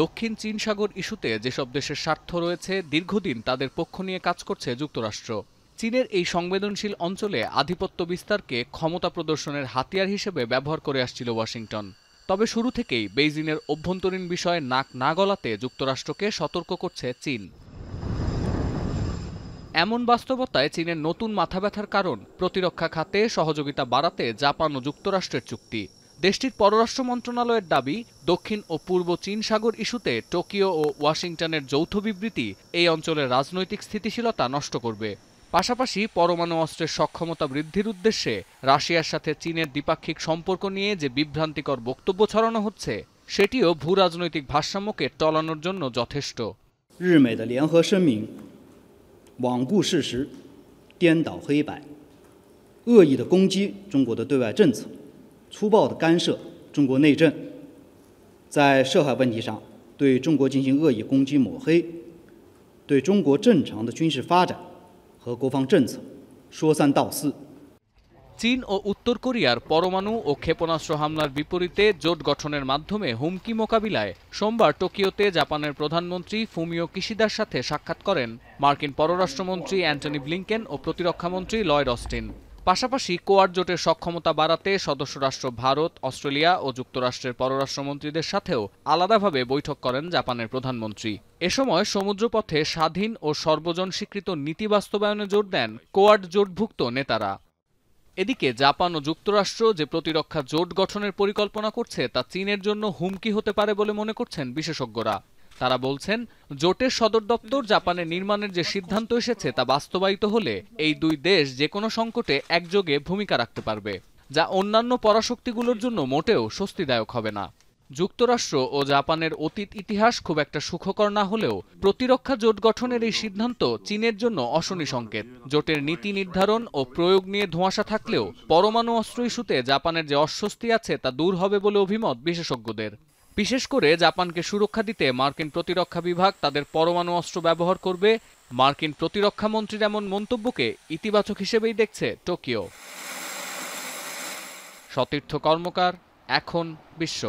দক্ষিণ চীন সাগর ইস্যুতে যেসব দেশের স্বার্থ রয়েছে দীর্ঘদিন তাদের পক্ষ নিয়ে কাজ করছে যুক্তরাষ্ট্র। চীনের এই সংবেদনশীল অঞ্চলে আধিপত্য বিস্তারকে ক্ষমতা প্রদর্শনের হাতিয়ার হিসেবে ব্যবহার করে আসছিল ওয়াশিংটন। তবে শুরু থেকেই বেইজিংয়ের অভ্যন্তরীণ বিষয়ে নাক না গলাতে যুক্তরাষ্ট্রকে সতর্ক করছে চীন। এমন বাস্তবতায় চীনের নতুন মাথাব্যথার কারণ প্রতিরক্ষা খাতে সহযোগিতা বাড়াতে জাপান ও যুক্তরাষ্ট্রের চুক্তি। দেশটির পররাষ্ট্র মন্ত্রণালয়ের দাবি, দক্ষিণ ও পূর্ব চীন সাগর ইস্যুতে টোকিও ও ওয়াশিংটনের যৌথ বিবৃতি এই অঞ্চলের রাজনৈতিক স্থিতিশীলতা নষ্ট করবে। পাশাপাশি পরমাণু অস্ত্রের সক্ষমতা বৃদ্ধির উদ্দেশ্যে রাশিয়ার সাথে চীনের দ্বিপাক্ষিক সম্পর্ক নিয়ে যে বিভ্রান্তিকর বক্তব্য ছড়ানো হচ্ছে সেটিও ভূ রাজনৈতিক ভারসাম্যকে টলানোর জন্য যথেষ্ট। 日美的联合声明罔顾事实，颠倒黑白，恶意的攻击中国的对外政策，粗暴的干涉中国内政，在涉海问题上对中国进行恶意攻击抹黑，对中国正常的军事发展和国防政策说三道四。 চীন ও উত্তর কোরিয়ার পরমাণু ও ক্ষেপণাস্ত্র হামলার বিপরীতে জোট গঠনের মাধ্যমে হুমকি মোকাবিলায় সোমবার টোকিওতে জাপানের প্রধানমন্ত্রী ফুমিও কিশিদার সাথে সাক্ষাৎ করেন মার্কিন পররাষ্ট্রমন্ত্রী অ্যান্টনি ব্লিংকেন ও প্রতিরক্ষামন্ত্রী লয়েড অস্টিন। পাশাপাশি কোয়াড জোটের সক্ষমতা বাড়াতে সদস্য রাষ্ট্র ভারত, অস্ট্রেলিয়া ও যুক্তরাষ্ট্রের পররাষ্ট্রমন্ত্রীদের সাথেও আলাদাভাবে বৈঠক করেন জাপানের প্রধানমন্ত্রী। এ সময় সমুদ্রপথে স্বাধীন ও সর্বজন স্বীকৃত নীতি বাস্তবায়নে জোর দেন কোয়াড জোটভুক্ত নেতারা। এদিকে জাপান ও যুক্তরাষ্ট্র যে প্রতিরক্ষা জোট গঠনের পরিকল্পনা করছে তা চীনের জন্য হুমকি হতে পারে বলে মনে করছেন বিশেষজ্ঞরা। তারা বলছেন, জোটের সদর দপ্তর জাপানে নির্মাণের যে সিদ্ধান্ত এসেছে তা বাস্তবায়িত হলে এই দুই দেশ যে কোনো সংকটে একযোগে ভূমিকা রাখতে পারবে, যা অন্যান্য পরাশক্তিগুলোর জন্য মোটেও স্বস্তিদায়ক হবে না। যুক্তরাষ্ট্র ও জাপানের অতীত ইতিহাস খুব একটা সুখকর না হলেও প্রতিরক্ষা জোট গঠনের এই সিদ্ধান্ত চীনের জন্য অশনি সংকেত। জোটের নীতি নির্ধারণ ও প্রয়োগ নিয়ে ধোঁয়াশা থাকলেও পরমাণু অস্ত্র ইস্যুতে জাপানের যে অস্বস্তি আছে তা দূর হবে বলে অভিমত বিশেষজ্ঞদের। বিশেষ করে জাপানকে সুরক্ষা দিতে মার্কিন প্রতিরক্ষা বিভাগ তাদের পরমাণু অস্ত্র ব্যবহার করবে। মার্কিন প্রতিরক্ষা মন্ত্রীর এমন মন্তব্যকে ইতিবাচক হিসেবেই দেখছে টোকিও। সতীর্থ কর্মকার, এখন বিশ্ব।